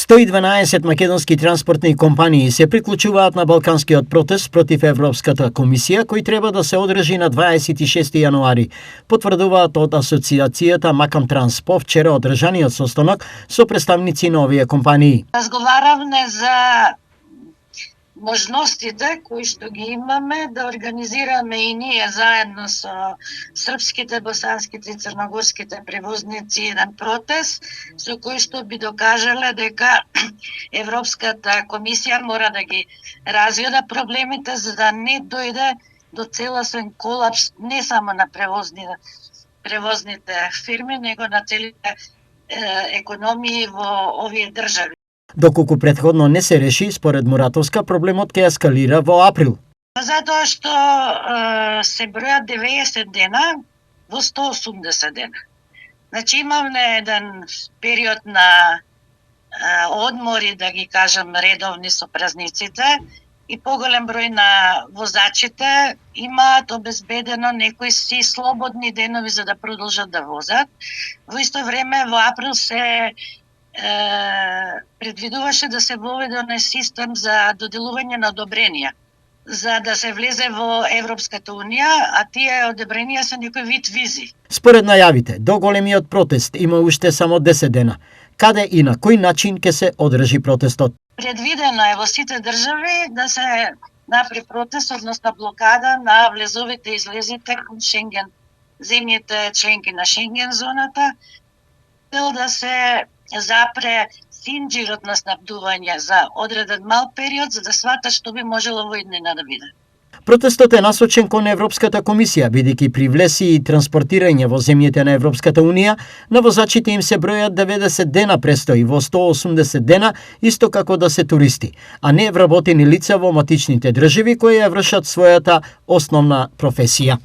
112 македонски транспортни компании се приклучуваат на балканскиот протест против Европската комисија, кој треба да се одржи на 26 јануари, потврдуваат од Асоциацијата Макам Транс по вчера одржаниот состанок со представници на овие компании. Разговаравме за можностите кои што ги имаме да организираме и ние заедно со српските, босанските и црногорските превозници еден протест со кој што би докажале дека Европската комисија мора да ги разгледа проблемите за да не дојде до целосен колапс не само на превозните фирми, него на целите економии во овие држави. Доколку претходно не се реши, според Муратовска, проблемот ќе ескалира во април. Затоа што се бројат 90 дена во 180 дена. Значи имаме еден период на одмори, да ги кажам, редовни со празниците и поголем број на возачите имаат обезбедено некои си слободни денови за да продолжат да возат. Во исто време во април се предвидуваше да се воведе онај систем за доделување на одобренија за да се влезе во Европската унија, а тие одобренија се некој вид визи. Според најавите, до големиот протест има уште само 10 дена. Каде и на кој начин ќе се одржи протестот? Предвидено е во сите држави да се направи протест, односно блокада на влезовите и излезите кон Шенген, земјите членки на Шенген зоната, да се запре синџирот на снабдување за одреден мал период, за да сватат што би можело во иднина да биде. Протестот е насочен кон Европската комисија, бидејќи при влез и транспортирање во земјите на Европската унија, на возачите им се бројат 90 дена престои во 180 дена, исто како да се туристи, а не вработени лица во матичните држави кои ја вршат својата основна професија.